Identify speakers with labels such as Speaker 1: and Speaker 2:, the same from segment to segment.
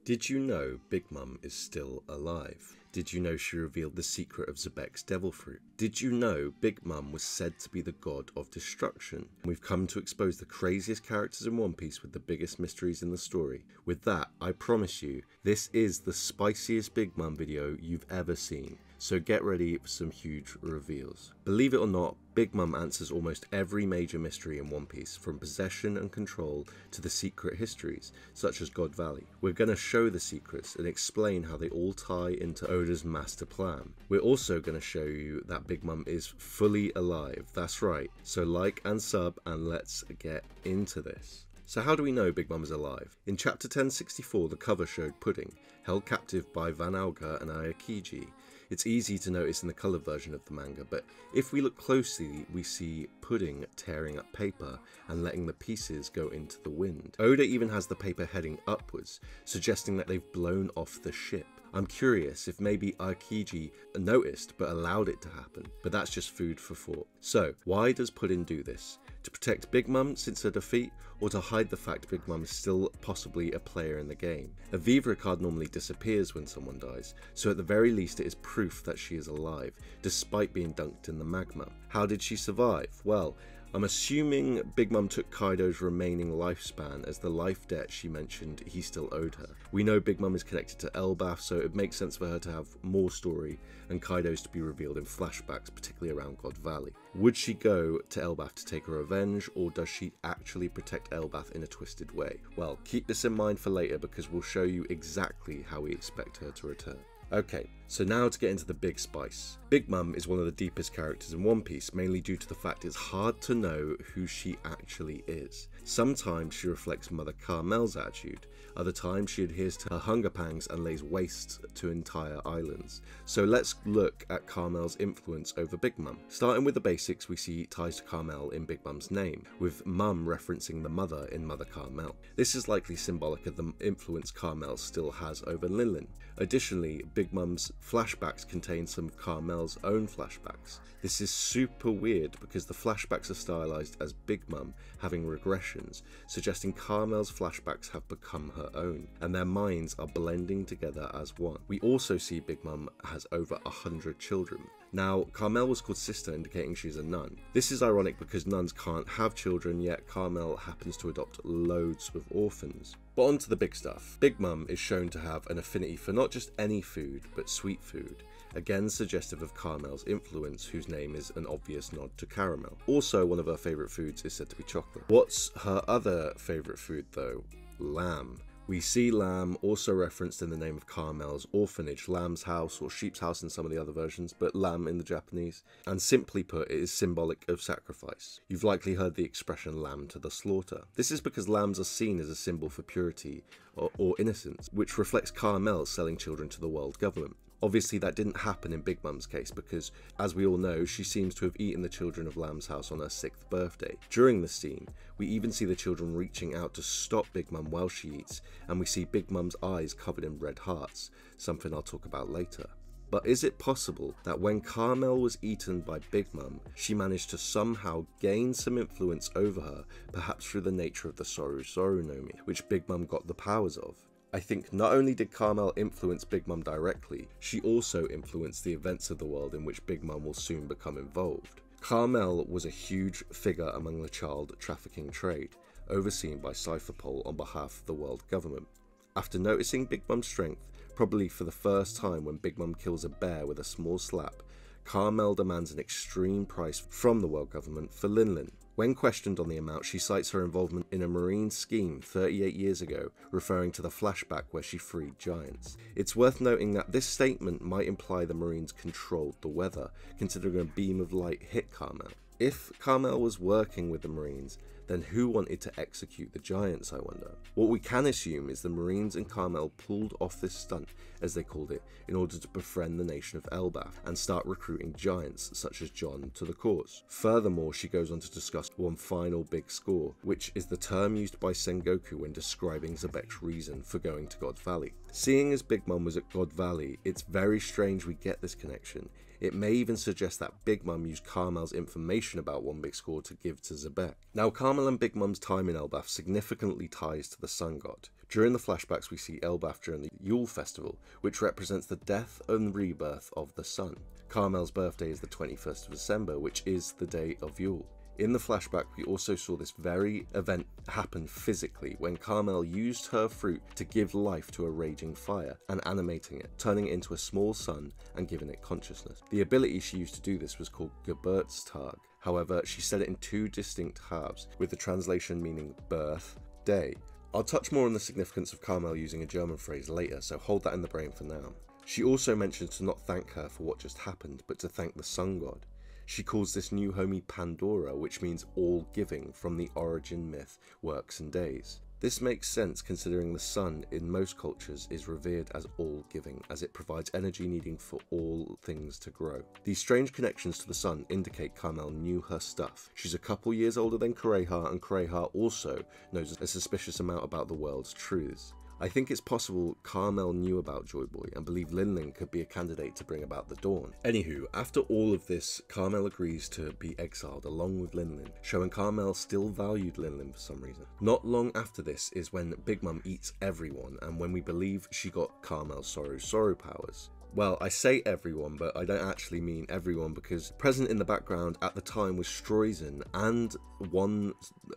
Speaker 1: Did you know Big Mum is still alive? Did you know she revealed the secret of Xebec's devil fruit? Did you know Big Mum was said to be the god of destruction? We've come to expose the craziest characters in One Piece with the biggest mysteries in the story. With that, I promise you, this is the spiciest Big Mum video you've ever seen. So get ready for some huge reveals. Believe it or not, Big Mum answers almost every major mystery in One Piece, from possession and control to the secret histories, such as God Valley. We're going to show the secrets and explain how they all tie into Oda's master plan. We're also going to show you that Big Mum is fully alive. That's right. So like and sub and let's get into this. So how do we know Big Mum is alive? In chapter 1064, the cover showed Pudding, held captive by Van Alga and Aokiji. It's easy to notice in the coloured version of the manga, but if we look closely, we see Pudding tearing up paper and letting the pieces go into the wind. Oda even has the paper heading upwards, suggesting that they've blown off the ship. I'm curious if maybe Aokiji noticed but allowed it to happen, but that's just food for thought. So, why does Pudding do this? To protect Big Mum since her defeat, or to hide the fact Big Mum is still possibly a player in the game? A Vivre card normally disappears when someone dies, so at the very least it is proof that she is alive, despite being dunked in the magma. How did she survive? Well, I'm assuming Big Mum took Kaido's remaining lifespan as the life debt she mentioned he still owed her. We know Big Mum is connected to Elbaf, so it makes sense for her to have more story and Kaido's to be revealed in flashbacks, particularly around God Valley. Would she go to Elbaf to take her revenge, or does she actually protect Elbaf in a twisted way? Well, keep this in mind for later because we'll show you exactly how we expect her to return. Okay, so now to get into the big spice. Big Mum is one of the deepest characters in One Piece, mainly due to the fact it's hard to know who she actually is. Sometimes she reflects Mother Carmel's attitude, other times she adheres to her hunger pangs and lays waste to entire islands. So let's look at Carmel's influence over Big Mum. Starting with the basics, we see ties to Carmel in Big Mum's name, with Mum referencing the mother in Mother Carmel. This is likely symbolic of the influence Carmel still has over Lilin. Additionally, Big Mum's flashbacks contain some of Carmel's own flashbacks. This is super weird because the flashbacks are stylized as Big Mum having regressions, suggesting Carmel's flashbacks have become her own, and their minds are blending together as one. We also see Big Mum has over 100 children. Now, Carmel was called sister, indicating she's a nun. This is ironic because nuns can't have children, yet Carmel happens to adopt loads of orphans. But on to the big stuff. Big Mum is shown to have an affinity for not just any food, but sweet food. Again suggestive of Carmel's influence, whose name is an obvious nod to caramel. Also, one of her favourite foods is said to be chocolate. What's her other favourite food though? Lamb. We see lamb also referenced in the name of Carmel's orphanage, lamb's house or sheep's house in some of the other versions, but lamb in the Japanese. And simply put, it is symbolic of sacrifice. You've likely heard the expression lamb to the slaughter. This is because lambs are seen as a symbol for purity or innocence, which reflects Carmel selling children to the world government. Obviously that didn't happen in Big Mum's case because, as we all know, she seems to have eaten the children of Lamb's house on her 6th birthday. During the scene, we even see the children reaching out to stop Big Mum while she eats, and we see Big Mum's eyes covered in red hearts, something I'll talk about later. But is it possible that when Carmel was eaten by Big Mum, she managed to somehow gain some influence over her, perhaps through the nature of the Soru Soru no Mi, which Big Mum got the powers of? I think not only did Carmel influence Big Mum directly, she also influenced the events of the world in which Big Mum will soon become involved. Carmel was a huge figure among the child trafficking trade, overseen by Cypherpole on behalf of the world government. After noticing Big Mum's strength, probably for the first time when Big Mum kills a bear with a small slap, Carmel demands an extreme price from the world government for Linlin. When questioned on the amount, she cites her involvement in a marine scheme 38 years ago, referring to the flashback where she freed giants. It's worth noting that this statement might imply the Marines controlled the weather, considering a beam of light hit Carmel. If Carmel was working with the Marines, then who wanted to execute the giants, I wonder? What we can assume is the Marines and Carmel pulled off this stunt, as they called it, in order to befriend the nation of Elbaf and start recruiting giants such as John to the cause. Furthermore, she goes on to discuss one final big score, which is the term used by Sengoku when describing Xebec's reason for going to God Valley. Seeing as Big Mum was at God Valley, it's very strange we get this connection. It may even suggest that Big Mum used Carmel's information about One Big Score to give to Xebec. Now, Carmel and Big Mum's time in Elbaf significantly ties to the sun god. During the flashbacks, we see Elbaf during the Yule Festival, which represents the death and rebirth of the sun. Carmel's birthday is the 21st of December, which is the day of Yule. In the flashback, we also saw this very event happen physically when Carmel used her fruit to give life to a raging fire and animating it, turning it into a small sun and giving it consciousness. The ability she used to do this was called Geburtstag. However, she said it in two distinct halves, with the translation meaning birth, day. I'll touch more on the significance of Carmel using a German phrase later, so hold that in the brain for now. She also mentions to not thank her for what just happened, but to thank the sun god. She calls this new homie Pandora, which means all giving from the origin myth, Works and Days. This makes sense considering the sun in most cultures is revered as all giving, as it provides energy needed for all things to grow. These strange connections to the sun indicate Carmel knew her stuff. She's a couple years older than Kureha, and Kureha also knows a suspicious amount about the world's truths. I think it's possible Carmel knew about Joy Boy and believed Linlin could be a candidate to bring about the dawn. Anywho, after all of this, Carmel agrees to be exiled along with Linlin, showing Carmel still valued Linlin for some reason. Not long after this is when Big Mum eats everyone, and when we believe she got Carmel's Sorrow powers. Well, I say everyone, but I don't actually mean everyone, because present in the background at the time was Streussen and one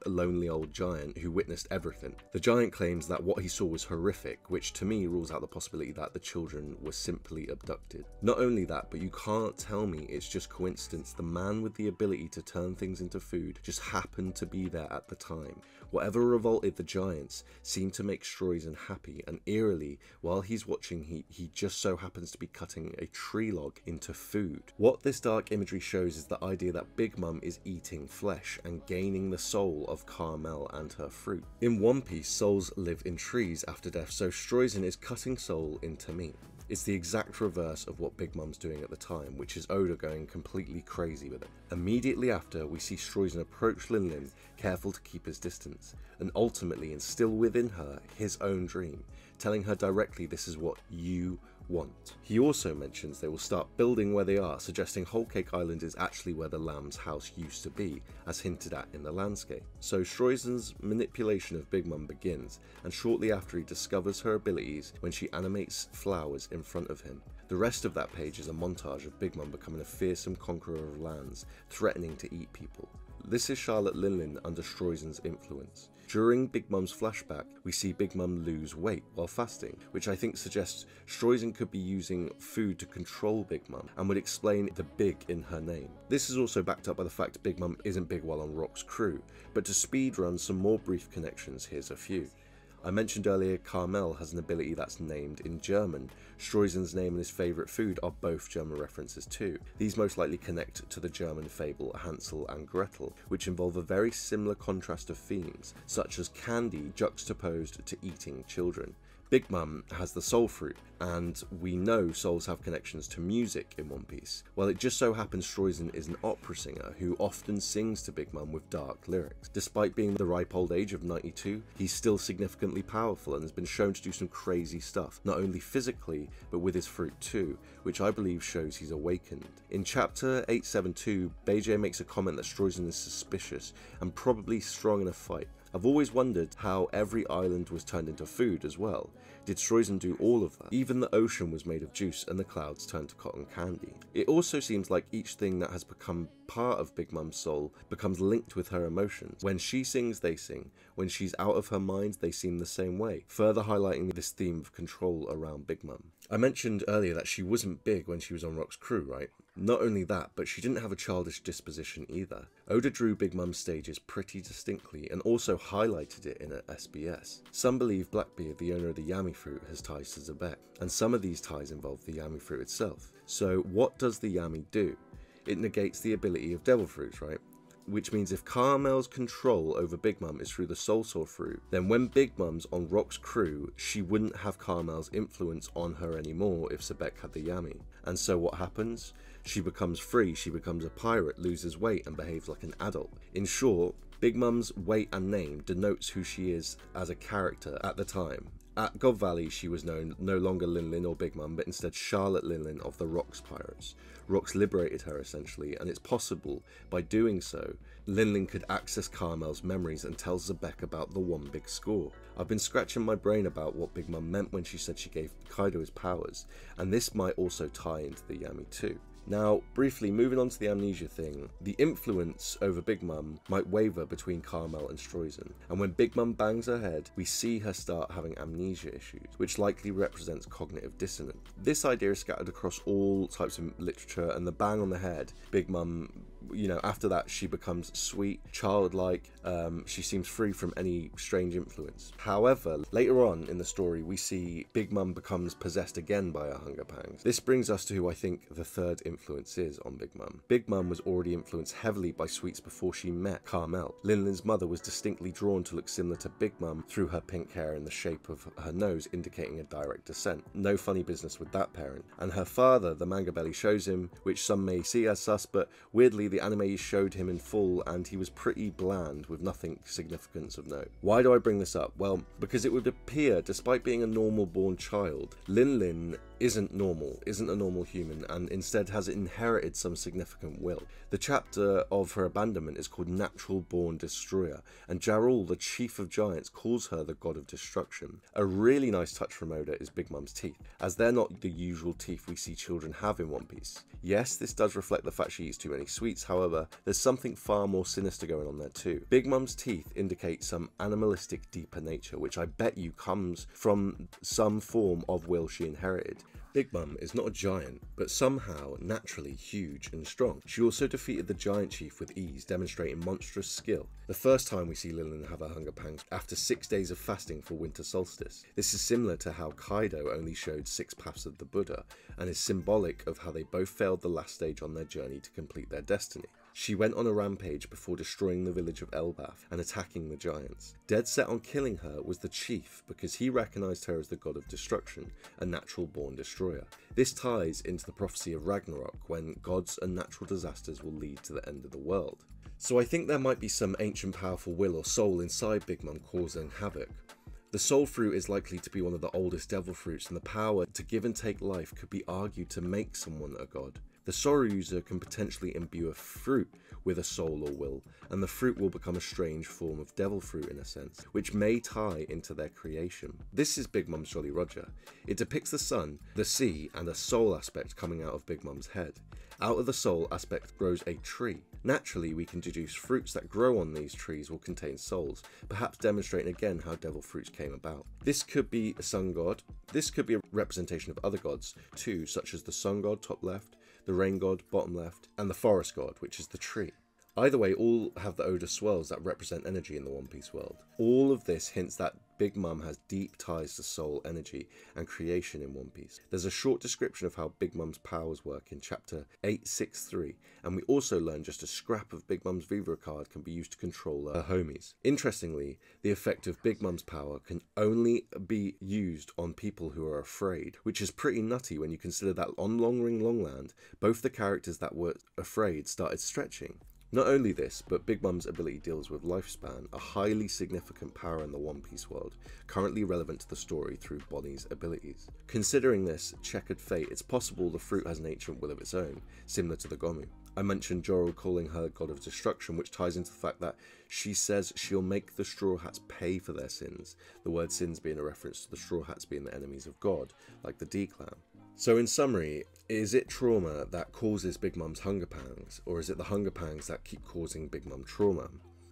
Speaker 1: lonely old giant who witnessed everything. The giant claims that what he saw was horrific, which to me rules out the possibility that the children were simply abducted. Not only that, but you can't tell me it's just coincidence the man with the ability to turn things into food just happened to be there at the time. Whatever revolted the giants seemed to make Streussen happy, and eerily, while he's watching, he just so happens to be cutting a tree log into food. What this dark imagery shows is the idea that Big Mum is eating flesh and gaining the soul of Carmel and her fruit. In One Piece, souls live in trees after death, so Streussen is cutting soul into meat. It's the exact reverse of what Big Mum's doing at the time, which is Oda going completely crazy with it. Immediately after, we see Streussen approach Linlin, careful to keep his distance, and ultimately instill within her his own dream, telling her directly this is what you want. He also mentions they will start building where they are, suggesting Whole Cake Island is actually where the lamb's house used to be, as hinted at in the landscape. So Streusen's manipulation of Big Mum begins, and shortly after he discovers her abilities when she animates flowers in front of him. The rest of that page is a montage of Big Mum becoming a fearsome conqueror of lands, threatening to eat people. This is Charlotte Linlin under Streusen's influence. During Big Mum's flashback, we see Big Mum lose weight while fasting, which I think suggests Streussen could be using food to control Big Mum, and would explain the big in her name. This is also backed up by the fact Big Mum isn't big while on Rock's crew, but to speedrun some more brief connections, here's a few. I mentioned earlier Carmel has an ability that's named in German. Streusen's name and his favourite food are both German references too. These most likely connect to the German fable Hansel and Gretel, which involve a very similar contrast of themes, such as candy juxtaposed to eating children. Big Mum has the soul fruit, and we know souls have connections to music in One Piece. Well, it just so happens Streussen is an opera singer who often sings to Big Mum with dark lyrics. Despite being the ripe old age of 92, he's still significantly powerful and has been shown to do some crazy stuff, not only physically, but with his fruit too, which I believe shows he's awakened. In chapter 872, Beijing makes a comment that Streussen is suspicious and probably strong in a fight. I've always wondered how every island was turned into food as well. Did Streussen do all of that? Even the ocean was made of juice and the clouds turned to cotton candy. It also seems like each thing that has become part of Big Mum's soul becomes linked with her emotions. When she sings, they sing. When she's out of her mind, they seem the same way, further highlighting this theme of control around Big Mum. I mentioned earlier that she wasn't big when she was on Rock's crew, right? Not only that, but she didn't have a childish disposition either. Oda drew Big Mum's stages pretty distinctly and also highlighted it in a SBS. Some believe Blackbeard, the owner of the Yami fruit, has ties to Xebec, and some of these ties involve the Yami fruit itself. So what does the Yami do? It negates the ability of devil fruits, right? Which means if Carmel's control over Big Mum is through the Soul Sword fruit, then when Big Mum's on Rock's crew, she wouldn't have Carmel's influence on her anymore if Xebec had the Yami. And so what happens? She becomes free, she becomes a pirate, loses weight and behaves like an adult. In short, Big Mum's weight and name denotes who she is as a character at the time. At God Valley, she was known no longer Lin Lin or Big Mum, but instead Charlotte Lin Lin of the Rocks Pirates. Rocks liberated her essentially, and it's possible, by doing so, Lin Lin could access Carmel's memories and tell Xebec about the one big score. I've been scratching my brain about what Big Mum meant when she said she gave Kaido his powers, and this might also tie into the Yami too. Now, briefly, moving on to the amnesia thing, the influence over Big Mum might waver between Carmel and Streussen, and when Big Mum bangs her head, we see her start having amnesia issues, which likely represents cognitive dissonance. This idea is scattered across all types of literature, and the bang on the head, Big Mum, you know, after that she becomes sweet, childlike, she seems free from any strange influence. However, later on in the story we see Big Mum becomes possessed again by her hunger pangs. This brings us to who I think the third influence is on Big Mum. Big Mum was already influenced heavily by sweets before she met Carmel. Lin Lin's mother was distinctly drawn to look similar to Big Mum through her pink hair and the shape of her nose indicating a direct descent. No funny business with that parent. And her father, the manga belly shows him, which some may see as sus, but weirdly the anime showed him in full and he was pretty bland with nothing significant of note. Why do I bring this up? Well, because it would appear, despite being a normal born child, Lin Lin isn't a normal human, and instead has inherited some significant will. The chapter of her abandonment is called Natural Born Destroyer, and Jarul, the chief of giants, calls her the god of destruction. A really nice touch from Oda is Big Mum's teeth, as they're not the usual teeth we see children have in One Piece. Yes, this does reflect the fact she eats too many sweets, however, there's something far more sinister going on there too. Big Mum's teeth indicate some animalistic, deeper nature, which I bet you comes from some form of will she inherited. Big Mum is not a giant, but somehow naturally huge and strong. She also defeated the giant chief with ease, demonstrating monstrous skill. The first time we see Lin Lin have her hunger pangs after 6 days of fasting for winter solstice. This is similar to how Kaido only showed 6 paths of the Buddha, and is symbolic of how they both failed the last stage on their journey to complete their destiny. She went on a rampage before destroying the village of Elbaf and attacking the giants. Dead set on killing her was the chief because he recognised her as the god of destruction, a natural born destroyer. This ties into the prophecy of Ragnarok, when gods and natural disasters will lead to the end of the world. So I think there might be some ancient powerful will or soul inside Big Mum causing havoc. The soul fruit is likely to be one of the oldest devil fruits, and the power to give and take life could be argued to make someone a god. The Soryuza can potentially imbue a fruit with a soul or will, and the fruit will become a strange form of devil fruit in a sense, which may tie into their creation. This is Big Mum's Jolly Roger. It depicts the sun, the sea, and a soul aspect coming out of Big Mum's head. Out of the soul aspect grows a tree. Naturally, we can deduce fruits that grow on these trees will contain souls, perhaps demonstrating again how devil fruits came about. This could be a sun god. This could be a representation of other gods too, such as the sun god top left, the rain god bottom left, and the forest god, which is the tree. Either way, all have the Oda swirls that represent energy in the One Piece world. All of this hints that Big Mum has deep ties to soul energy and creation in One Piece. There's a short description of how Big Mum's powers work in chapter 863, and we also learn just a scrap of Big Mum's Vivre card can be used to control her homies. Interestingly, the effect of Big Mum's power can only be used on people who are afraid, which is pretty nutty when you consider that on Long Ring Longland, both the characters that were afraid started stretching. Not only this, but Big Mum's ability deals with lifespan, a highly significant power in the One Piece world, currently relevant to the story through Bonnie's abilities. Considering this checkered fate, it's possible the fruit has an ancient will of its own, similar to the Gomu. I mentioned Joro calling her god of destruction, which ties into the fact that she says she'll make the Straw Hats pay for their sins, the word sins being a reference to the Straw Hats being the enemies of God, like the D-Clan. So in summary, is it trauma that causes Big Mum's hunger pangs, or is it the hunger pangs that keep causing Big Mum trauma?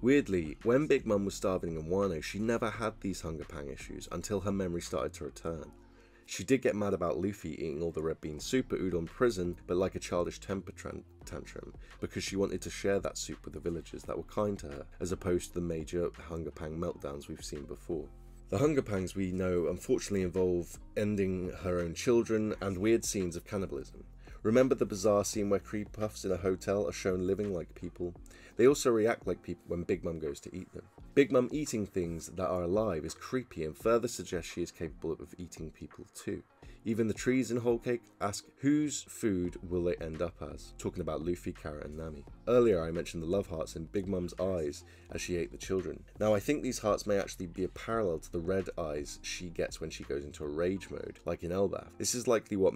Speaker 1: Weirdly, when Big Mum was starving in Wano, she never had these hunger pang issues until her memory started to return. She did get mad about Luffy eating all the red bean soup at Udon prison, but like a childish temper tantrum, because she wanted to share that soup with the villagers that were kind to her, as opposed to the major hunger pang meltdowns we've seen before. The hunger pangs we know unfortunately involve ending her own children and weird scenes of cannibalism. Remember the bizarre scene where creep puffs in a hotel are shown living like people? They also react like people when Big Mum goes to eat them. Big Mum eating things that are alive is creepy and further suggests she is capable of eating people too. Even the trees in Whole Cake ask whose food will they end up as, talking about Luffy, Carrot and Nami. Earlier I mentioned the love hearts in Big Mum's eyes as she ate the children. Now I think these hearts may actually be a parallel to the red eyes she gets when she goes into a rage mode, like in Elbaf. This is likely what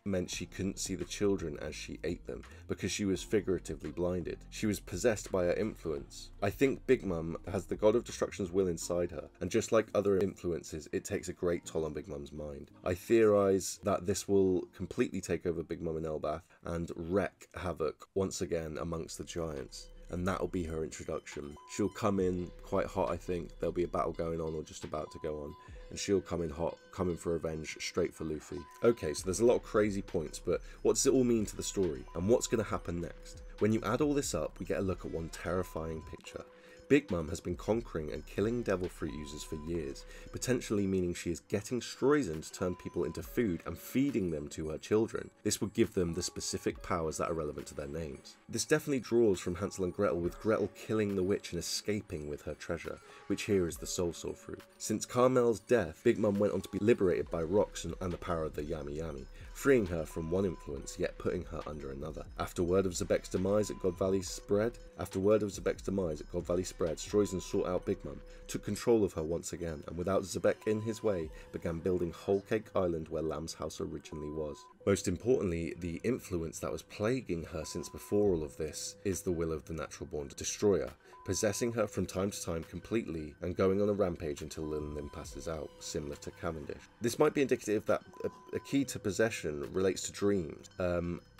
Speaker 1: meant she couldn't see the children as she ate them, because she was figuratively blinded. She was possessed by her influence. I think Big Mum has the God of Destruction's will inside her, and just like other influences, it takes a great toll on Big Mum's mind. I theorise that this will completely take over Big Mum in Elbaf and wreak havoc once again amongst the giants. And that'll be her introduction. She'll come in quite hot, I think. There'll be a battle going on or just about to go on. And she'll come in hot, coming for revenge, straight for Luffy. Okay, so there's a lot of crazy points, but what does it all mean to the story? And what's going to happen next? When you add all this up, we get a look at one terrifying picture. Big Mum has been conquering and killing devil fruit users for years, potentially meaning she is getting Streussen to turn people into food and feeding them to her children. This would give them the specific powers that are relevant to their names. This definitely draws from Hansel and Gretel, with Gretel killing the witch and escaping with her treasure, which here is the soul fruit. Since Carmel's death, Big Mum went on to be liberated by rocks and the power of the Yami Yami, freeing her from one influence, yet putting her under another. After word of Xebec's demise at God Valley spread, Streussen sought out Big Mum, took control of her once again, and without Xebec in his way, began building Whole Cake Island where Lamb's house originally was. Most importantly, the influence that was plaguing her since before all of this is the will of the natural born destroyer, possessing her from time to time completely and going on a rampage until Lil Lim passes out, similar to Cavendish. This might be indicative that a key to possession relates to dreams,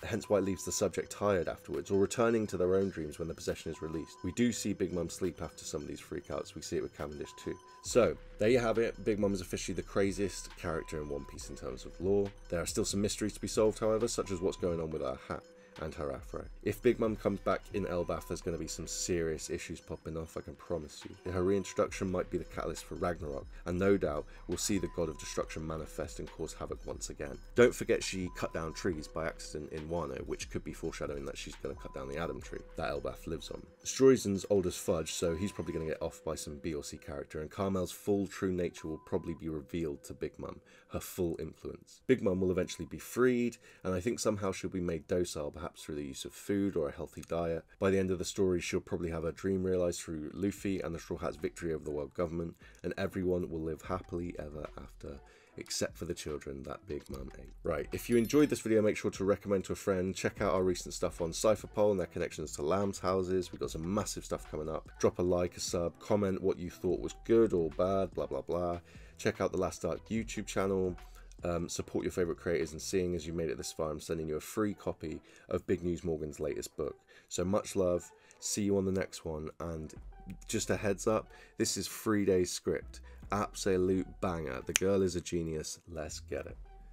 Speaker 1: hence why it leaves the subject tired afterwards, or returning to their own dreams when the possession is released. We do see Big Mum sleep after some of these freakouts. We see it with Cavendish too. So, there you have it. Big Mum is officially the craziest character in One Piece in terms of lore. There are still some mysteries to be solved, however, such as what's going on with her hat and her afro. If Big Mum comes back in Elbaf, there's going to be some serious issues popping off, I can promise you. Her reintroduction might be the catalyst for Ragnarok, and no doubt we'll see the God of Destruction manifest and cause havoc once again. Don't forget she cut down trees by accident in Wano, which could be foreshadowing that she's going to cut down the Adam tree that Elbaf lives on. Streusen's old as fudge, so he's probably going to get off by some B or C character, and Carmel's full true nature will probably be revealed to Big Mum, her full influence. Big Mum will eventually be freed, and I think somehow she'll be made docile, perhaps through the use of food or a healthy diet. By the end of the story, she'll probably have her dream realised through Luffy and the Straw Hat's victory over the world government, and everyone will live happily ever after, except for the children that Big Mum ate. Right, if you enjoyed this video, make sure to recommend to a friend. Check out our recent stuff on Cypherpole and their connections to Lamb's houses. We've got some massive stuff coming up. Drop a like, a sub, comment what you thought was good or bad, blah blah blah. Check out the Last Arc YouTube channel. Support your favourite creators, and seeing as you made it this far, I'm sending you a free copy of Big News Morgan's latest book. So much love, see you on the next one, and just a heads up, this is 3 days script, absolute banger. The girl is a genius, let's get it.